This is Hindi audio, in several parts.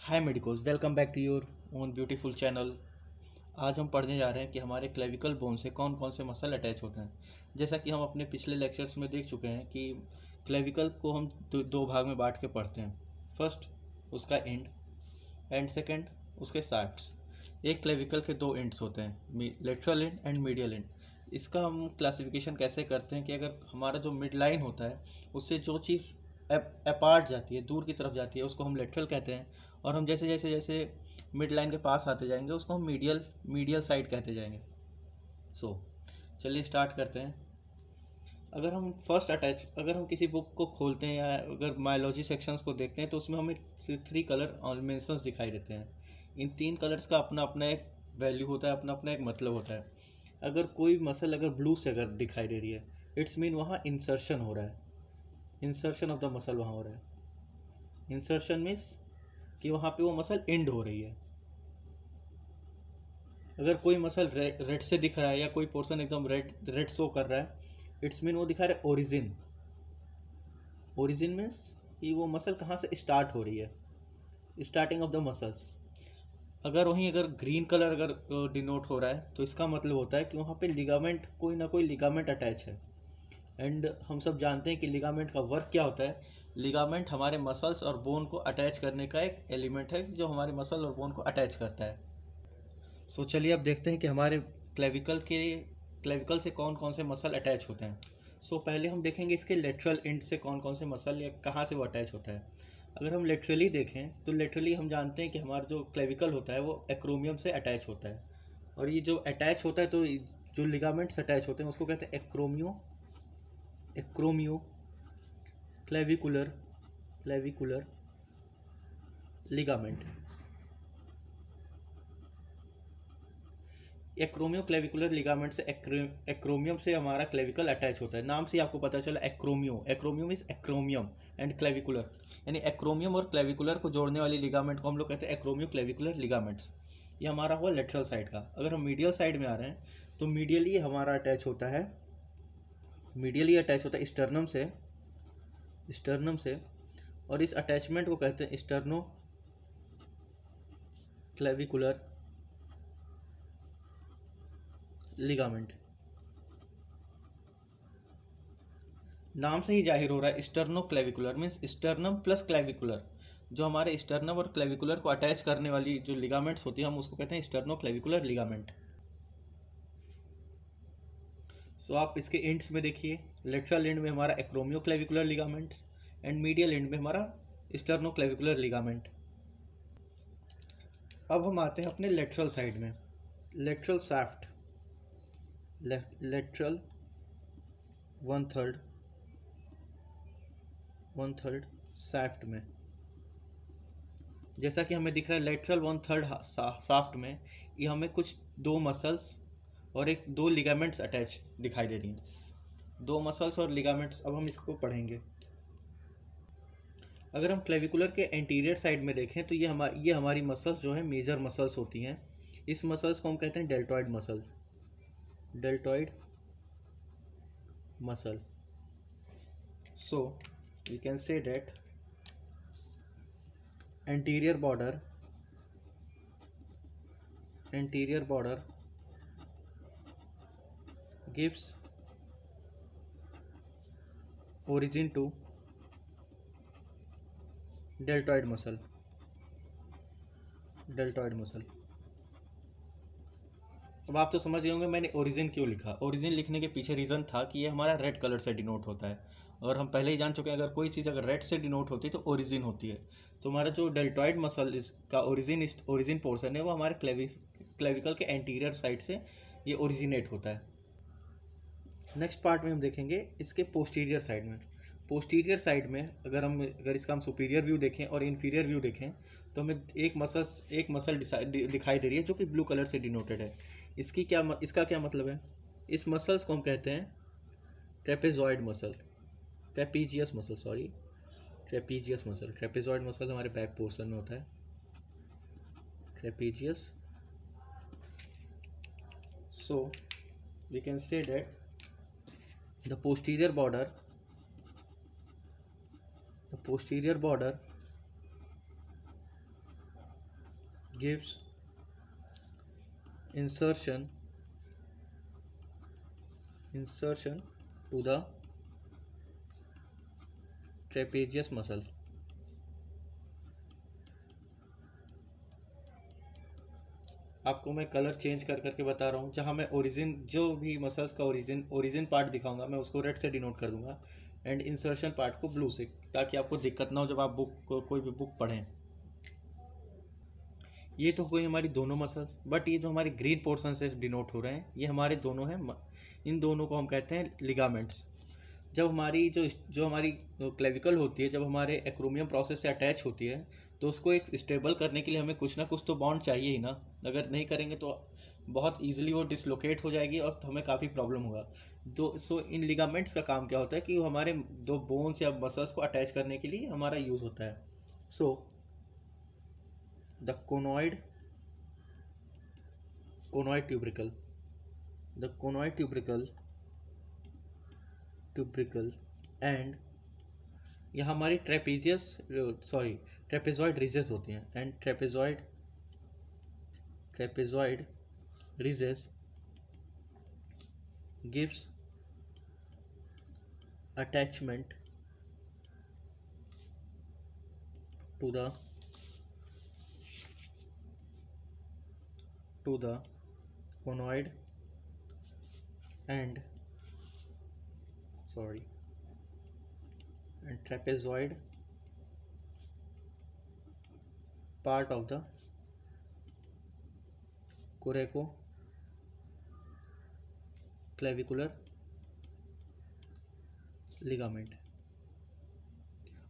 Hi medicos, welcome back to your own beautiful channel. आज हम पढ़ने जा रहे हैं कि हमारे क्लेविकल बोन से कौन कौन से मसल अटैच होते हैं। जैसा कि हम अपने पिछले लेक्चर्स में देख चुके हैं कि क्लेविकल को हम दो भाग में बांट के पढ़ते हैं। फर्स्ट उसका एंड सेकंड उसके साइड्स। एक क्लेविकल के दो एंड्स होते हैं, lateral and and medial and. इसका हम क्लासिफिकेशन कैसे करते हैं कि अगर हमारा जो मिड लाइन होता है उससे जो चीज़ अपार्ट जाती है, दूर की तरफ जाती है, उसको हम लेटरल कहते हैं। और हम जैसे जैसे जैसे मिड लाइन के पास आते जाएंगे उसको हम मीडियल साइड कहते जाएंगे। चलिए स्टार्ट करते हैं। अगर हम किसी बुक को खोलते हैं या अगर मायोलॉजी सेक्शंस को देखते हैं तो उसमें हमें 3 कलर ऑर्मेंशंस दिखाई देते हैं। इन 3 कलर्स का अपना अपना एक वैल्यू होता है, अपना अपना एक मतलब होता है। अगर कोई मसल अगर ब्लू से अगर दिखाई दे रही है, इट्स मीन वहाँ इंसर्शन हो रहा है, इंसर्शन ऑफ द मसल वहाँ हो रहा है। इंसर्शन मीन्स कि वहाँ पे वो मसल एंड हो रही है। अगर कोई मसल रेड से दिख रहा है या कोई पोर्शन एकदम रेड शो कर रहा है, इट्स मीन वो दिखा रहा है ओरिजिन। ओरिजिन मीन्स कि वो मसल कहाँ से स्टार्ट हो रही है, स्टार्टिंग ऑफ द मसल्स। अगर ग्रीन कलर अगर डिनोट हो रहा है तो इसका मतलब होता है कि वहाँ पे लिगामेंट, कोई ना कोई लिगामेंट अटैच है। एंड हम सब जानते हैं कि लिगामेंट का वर्क क्या होता है। लिगामेंट हमारे मसल्स और बोन को अटैच करने का एक एलिमेंट है जो हमारे मसल और बोन को अटैच करता है। चलिए अब देखते हैं कि हमारे क्लेविकल से कौन कौन से मसल अटैच होते हैं। पहले हम देखेंगे इसके लेटरल एंड से कौन कौन से मसल या कहाँ से वो अटैच होता है। अगर हम लेटरली देखें तो लेटरली हम जानते हैं कि हमारा जो क्लेविकल होता है वो एक्रोमियम से अटैच होता है। और ये जो अटैच होता है तो जो लिगामेंट्स अटैच होते हैं उसको कहते हैं एक्रोमियो क्लेविकुलर लिगामेंट। एक्रोमियो क्लेविकुलर लिगामेंट से एक्रोमियम से हमारा क्लेविकल अटैच होता है। नाम से आपको पता चला एक्रोमियो मीन्स एक्रोमियम एंड क्लेविकुलर, यानी एक्रोमियम और क्लेविकुलर को जोड़ने वाली लिगामेंट को हम लोग कहते हैं एक्रोमियो क्लेविकुलर लिगामेंट्स। ये हमारा हुआ लेटरल साइड का। अगर हम मीडियल साइड में आ रहे हैं तो मीडियली हमारा अटैच होता है, स्टर्नम से। और इस अटैचमेंट को कहते हैं स्टर्नो क्लेविकुलर लिगामेंट। नाम से ही जाहिर हो रहा है, sterno clavicular means sternum plus clavicular. जो हमारे स्टर्नम और क्लेविकुलर को अटैच करने वाली जो लिगामेंट्स होती है हम उसको कहते हैं स्टर्नो क्लेविकुलर लिगामेंट। आप इसके एंड्स में देखिए, लेटरल एंड में हमारा acromioclavicular ligaments and medial end में हमारा स्टर्नो क्लेविकुलर लिगामेंट। अब हम आते हैं अपने लेटरल साइड में, lateral shaft, lateral one third shaft में। जैसा कि हमें दिख रहा है लेटरल 1/3 शाफ्ट में ये हमें कुछ दो मसल्स और दो लिगामेंट्स अटैच दिखाई दे रही हैं। दो मसल्स और लिगामेंट्स, अब हम इसको पढ़ेंगे। अगर हम क्लेविकुलर के एंटीरियर साइड में देखें तो ये हमारी मसल्स जो है मेजर मसल्स होती हैं। इस मसल्स को हम कहते हैं deltoid muscle. We can say that anterior border gives origin to deltoid muscle। अब आप तो समझ गए होंगे मैंने ओरिजिन क्यों लिखा। ओरिजिन लिखने के पीछे रीज़न था कि ये हमारा रेड कलर से डिनोट होता है, और हम पहले ही जान चुके हैं अगर कोई चीज़ अगर रेड से डिनोट होती है तो ओरिजिन होती है। तो हमारा जो डेल्टॉइड मसल का ओरिजिन पोर्शन है वो हमारे क्लेविकल के एंटीरियर साइड से ये ओरिजिनेट होता है। नेक्स्ट पार्ट में हम देखेंगे इसके पोस्टीरियर साइड में अगर इसका हम सुपीरियर व्यू देखें और इन्फीरियर व्यू देखें तो हमें एक मसल दिखाई दे रही है जो कि ब्लू कलर से डिनोटेड है। इसका क्या मतलब है। इस मसल्स को हम कहते हैं ट्रेपेजॉइड मसल हमारे बैक पोर्शन में होता है, trapezius. We can say that the posterior border gives insertion to the trapezius muscle. आपको मैं कलर चेंज कर करके बता रहा हूँ। जहाँ मैं ओरिजिन, जो भी मसल्स का ओरिजिन पार्ट दिखाऊंगा मैं उसको रेड से डिनोट कर दूंगा, एंड इंसर्शन पार्ट को ब्लू से, ताकि आपको दिक्कत ना हो जब आप कोई भी बुक पढ़ें। ये तो हुई हमारी दोनों मसल्स, बट ये जो हमारे ग्रीन पोर्शन से डिनोट हो रहे हैं ये हमारे दोनों हैं। इन दोनों को हम कहते हैं लिगामेंट्स। जब हमारी जो हमारी क्लेविकल होती है, जब हमारे एक्रोमियम प्रोसेस से अटैच होती है, तो उसको एक स्टेबल करने के लिए हमें कुछ ना कुछ तो बॉन्ड चाहिए ही ना। अगर नहीं करेंगे तो बहुत ईजिली वो डिसलोकेट हो जाएगी और हमें काफ़ी प्रॉब्लम होगा। सो इन लिगामेंट्स का काम क्या होता है कि वो हमारे दो बोन्स या मसल्स को अटैच करने के लिए हमारा यूज़ होता है। So the conoid tubercle, the conoid tubercle and यहाँ हमारी ट्रेपेजॉइड रिजेस होती हैं, and trapezoid ridges gives attachment to the conoid and trapezoid part of the coracoclavicular ligament.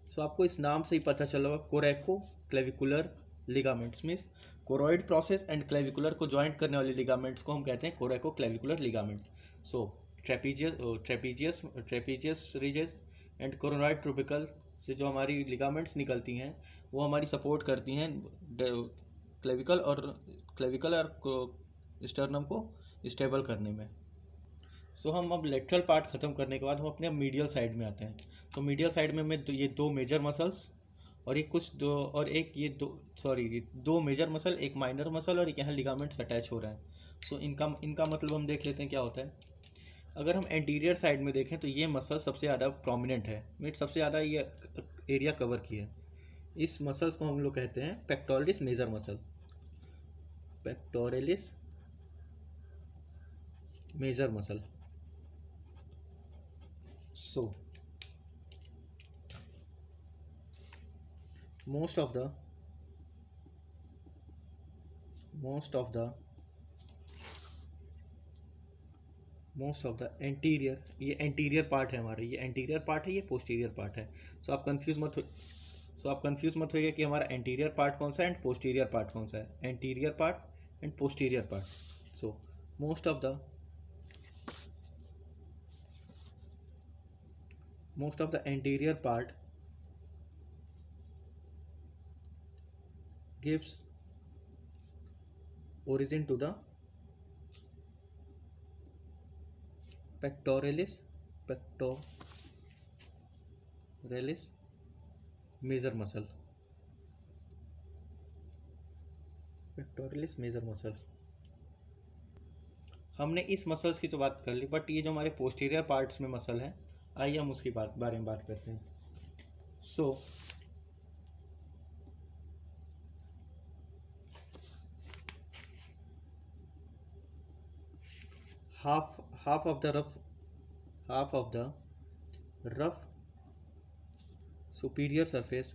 So आपको इस नाम से ही पता चला होगा, coracoclavicular ligaments means coracoid process and clavicular को ज्वाइंट करने वाले लिगामेंट्स को हम कहते हैं coracoclavicular ligament. So trapezius ridges and coronoid tubercle से जो हमारी लिगामेंट्स निकलती हैं वो हमारी सपोर्ट करती हैं क्लेविकल और स्टर्नम को स्टेबल करने में। सो हम अब लेटरल पार्ट ख़त्म करने के बाद हम अपने मीडियल साइड में आते हैं। तो मीडियल साइड में ये दो मेजर मसल्स और ये दो मेजर मसल, एक माइनर मसल और एक यहाँ लिगामेंट्स अटैच हो रहे हैं। सो इनका मतलब हम देख लेते हैं क्या होता है। अगर हम एंटीरियर साइड में देखें तो ये मसल सबसे ज़्यादा प्रोमिनेंट है, मीट सबसे ज़्यादा ये एरिया कवर की है। इस मसल्स को हम लोग कहते हैं pectoralis major muscle, pectoralis major muscle. So most of the anterior, ये एंटीरियर पार्ट है हमारा, ये एंटीरियर पार्ट है, ये पोस्टीरियर पार्ट है। सो आप कंफ्यूज मत होइए कि हमारा एंटीरियर पार्ट कौन सा है एंड पोस्टीरियर पार्ट कौन सा है। Anterior part and posterior part. So most of the anterior part gives origin to the pectoralis major muscle, pectoralis major muscle. हमने इस मसल्स की तो बात कर ली, बट ये जो हमारे पोस्टीरियर पार्ट्स में मसल हैं, आइए हम उसकी बारे में बात करते हैं। सो half of the rough superior surface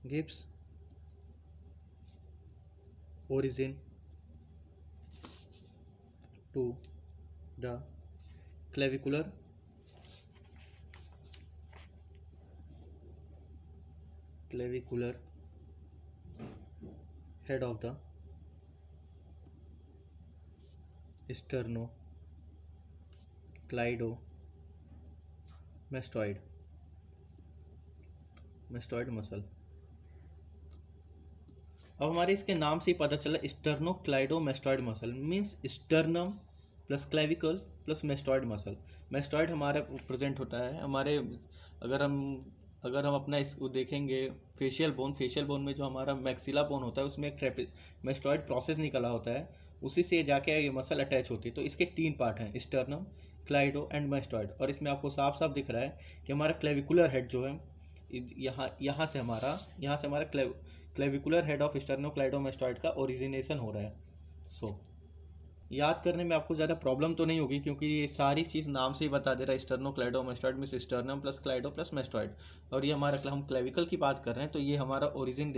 gives origin to the clavicular head of the sternocleidomastoid muscle. अब हमारे इसके नाम से ही पता चला, sternocleidomastoid muscle means sternum plus clavicle plus mastoid muscle. Mastoid हमारा प्रेजेंट होता है हमारे, अगर हम अगर हम अपना इसको देखेंगे फेशियल बोन में जो हमारा मैक्सिला बोन होता है उसमें एक मैस्टॉइड प्रोसेस निकला होता है, उसी से जाके ये मसल अटैच होती है। तो इसके 3 पार्ट हैं, स्टर्नम, क्लाइडो एंड मैस्टॉइड। और इसमें आपको साफ साफ दिख रहा है कि हमारा क्लेविकुलर हेड जो है यहाँ से हमारा क्लेविकुलर हेड ऑफ स्टर्नोक्लाइडोमास्टॉइड का ओरिजिनेशन हो रहा है। सो याद करने में आपको ज़्यादा प्रॉब्लम तो नहीं होगी, क्योंकि ये सारी चीज़ नाम से ही बता दे रहा है। स्टर्नोक्लाइडोमास्टॉइड मीन्स स्टर्नम प्लस क्लाइडो प्लस मास्टॉइड, और ये हमारा हम क्लेविकल की बात कर रहे हैं, तो ये हमारा ओरिजिन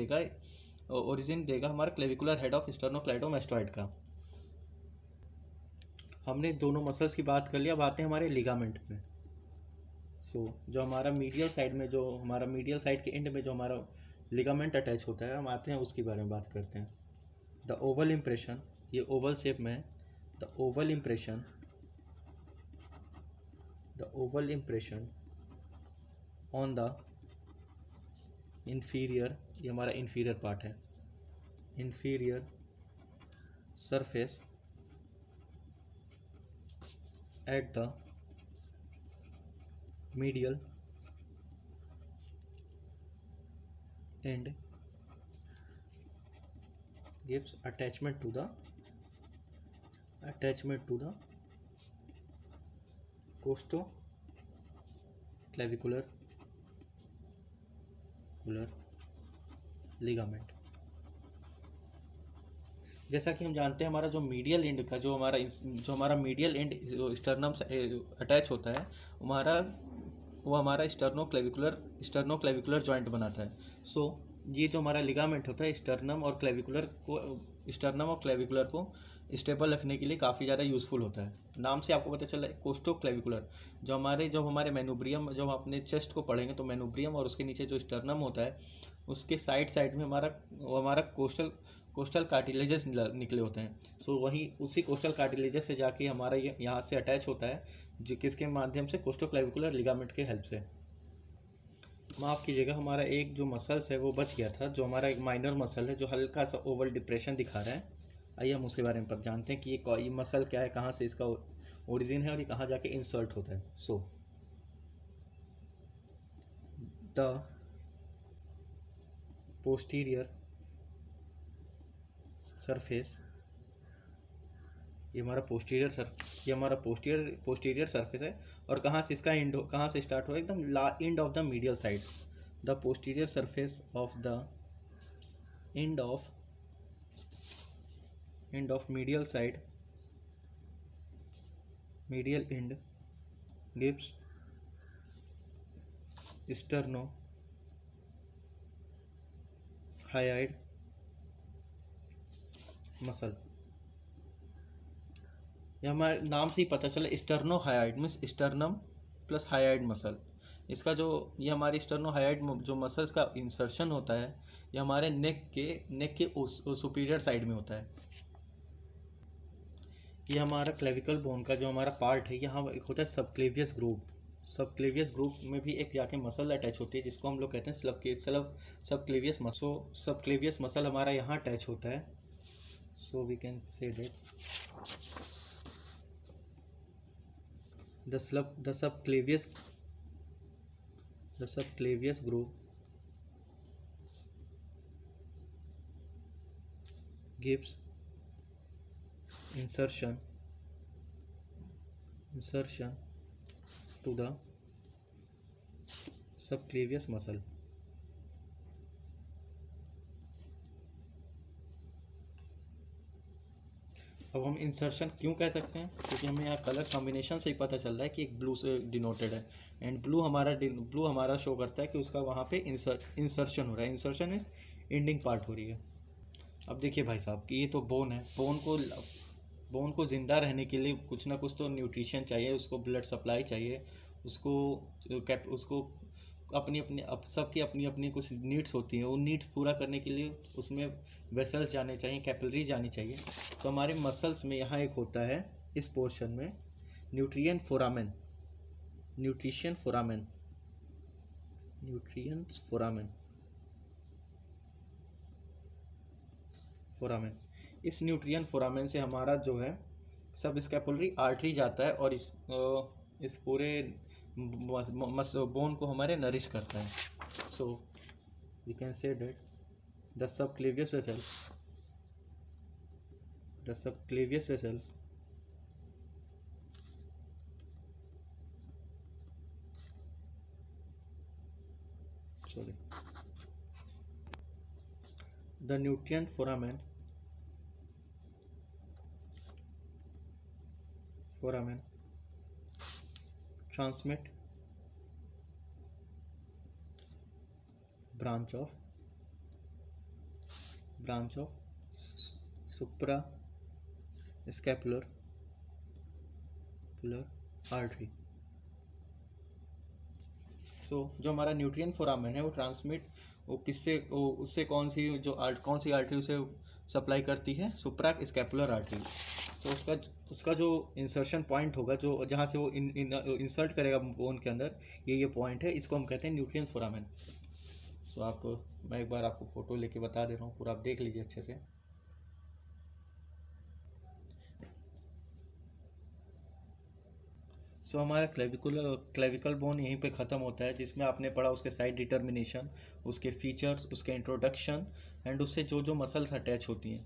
देगा हमारा क्लेविकुलर हेड ऑफ स्टर्नोक्लाइडोमास्टॉइड का। हमने दोनों मसल्स की बात कर लिया, अब आते हैं हमारे लिगामेंट में। जो हमारा मीडियल साइड के एंड में जो हमारा लिगामेंट अटैच होता है, हम आते हैं उसके बारे में बात करते हैं। द ओवल इम्प्रेशन, ये ओवल शेप में है। The Oval impression on the inferior, ये हमारा इंफीरियर पार्ट है, inferior surface at the medial end gives attachment to the costoclavicular ligament। जैसा कि हम जानते हैं हमारा जो मीडियल एंड का जो हमारा मीडियल एंड स्टर्नम से अटैच होता है, वो हमारा स्टर्नोक्लेविकुलर जॉइंट बनाता है। ये जो हमारा लिगामेंट होता है स्टर्नम और क्लेविकुलर को स्टेबल रखने के लिए काफ़ी ज़्यादा यूज़फुल होता है। नाम से आपको पता चला है कोस्टोक्लेविकुलर, जब हमारे मेनुब्रियम, जब हम अपने चेस्ट को पढ़ेंगे तो मेनुब्रियम और उसके नीचे जो स्टर्नम होता है उसके साइड में हमारा कोस्टल कार्टिलेजेस निकले होते हैं। वहीं उसी कोस्टल कार्टिलेजेस से जाके हमारा यहाँ से अटैच होता है, जो किसके माध्यम से, कोस्टोक्लेविकुलर लिगामेंट के हेल्प से। माफ़ कीजिएगा, हमारा एक जो मसल्स है वो बच गया था, जो हमारा एक माइनर मसल है जो हल्का सा ओवल डिप्रेशन दिखा रहा है। आइए हम उसके बारे में जानते हैं कि ये मसल क्या है, कहाँ से इसका ओरिजिन है और ये कहाँ जाके इंसर्ट होता है। द पोस्टीरियर सरफेस, ये हमारा पोस्टीरियर सरफेस है। और कहाँ से इसका कहाँ से स्टार्ट हो रहा है, एकदम end of the medial side. The posterior surface of the end of medial side, medial end gives sternohyoid muscle. यह हमारे नाम से ही पता चला, sternohyoid means sternum plus hyoid muscle. इसका ये हमारी स्टर्नोहायोइड जो मसल्स का इंसर्शन होता है, ये हमारे नेक के सुपीरियर साइड में होता है। ये हमारा क्लेविकल बोन का जो हमारा पार्ट है, यहाँ एक होता है सबक्लेवियस ग्रुप में भी एक जाके मसल अटैच होती है, जिसको हम लोग कहते हैं सबक्लेवियस मसल। सबक्लेवियस मसल हमारा यहाँ अटैच होता है। We can say that the subclavius group gives insertion to the subclavius muscle। अब हम इंसर्शन क्यों कह सकते हैं, क्योंकि हमें यहाँ कलर कॉम्बिनेशन से ही पता चल रहा है कि एक ब्लू से डिनोटेड है, एंड ब्लू हमारा शो करता है कि उसका वहाँ पे इंसर्शन हो रहा है। इंसर्शन मीन्स एंडिंग पार्ट हो रही है। अब देखिए भाई साहब कि ये तो बोन है, बोन को ज़िंदा रहने के लिए कुछ ना कुछ तो न्यूट्रिशन चाहिए, उसको ब्लड सप्लाई चाहिए, उसको सबकी अपनी अपनी कुछ नीड्स होती हैं। वो नीड्स पूरा करने के लिए उसमें वेसल्स जाने चाहिए, कैपिलरी जानी चाहिए। तो हमारे मसल्स में यहाँ एक होता है इस पोर्शन में न्यूट्रिएंट फोरामेन। इस न्यूट्रिएंट फोरामेन से हमारा जो है सब स्कैपुलरी आर्टरी जाता है और इस पूरे बोन को हमारे नरिश करता है। So we can say that the subclavius vessel, sorry, the nutrient foramen transmit branch of suprascapular artery. सो जो हमारा न्यूट्रिएंट फोरामेन है वो ट्रांसमिट, वो किससे, वो उससे कौन सी आर्टरी उसे सप्लाई करती है, सुप्रा स्कैपुलर आर्टरी। तो उसका जो इंसर्शन पॉइंट होगा, जो जहाँ से वो इंसर्ट करेगा बोन के अंदर, ये पॉइंट है, इसको हम कहते हैं न्यूट्रिएंट फोरामेन। सो मैं एक बार आपको फ़ोटो लेके बता दे रहा हूँ, पूरा आप देख लीजिए अच्छे से। सो हमारा क्लेविकल बोन यहीं पे ख़त्म होता है, जिसमें आपने पढ़ा उसके साइड डिटर्मिनेशन, उसके फीचर्स, उसके इंट्रोडक्शन एंड उससे जो मसल्स अटैच होती हैं।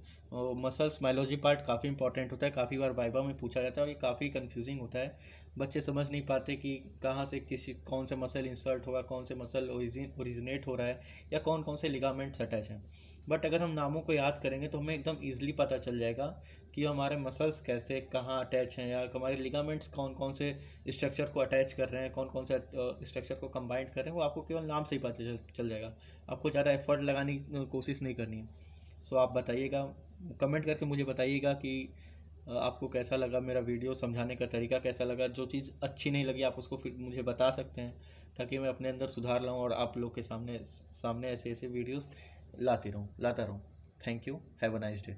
मसल्स माइलॉजी पार्ट काफ़ी इंपॉर्टेंट होता है, काफ़ी बार वाइवा में पूछा जाता है और ये काफ़ी कंफ्यूजिंग होता है। बच्चे समझ नहीं पाते कि कहाँ से कौन से मसल इंसर्ट होगा, कौन से मसल ओरिजिनेट हो रहा है, या कौन कौन से लिगामेंट्स अटैच हैं। बट अगर हम नामों को याद करेंगे तो हमें एकदम ईजिली पता चल जाएगा कि हमारे मसल्स कैसे कहाँ अटैच हैं, या हमारे लिगामेंट्स कौन कौन से स्ट्रक्चर को अटैच कर रहे हैं, कौन कौन से स्ट्रक्चर को कंबाइंड कर रहे हैं। वो आपको केवल नाम से ही पता चल जाएगा, आपको ज़्यादा एफर्ट लगाने की कोशिश नहीं करनी है। सो आप बताइएगा, कमेंट करके मुझे बताइएगा कि आपको कैसा लगा मेरा वीडियो, समझाने का तरीका कैसा लगा। जो चीज़ अच्छी नहीं लगी आप उसको फिर मुझे बता सकते हैं, ताकि मैं अपने अंदर सुधार लाऊं और आप लोग के सामने ऐसे वीडियोस लाता रहूं। Thank you, have a nice day.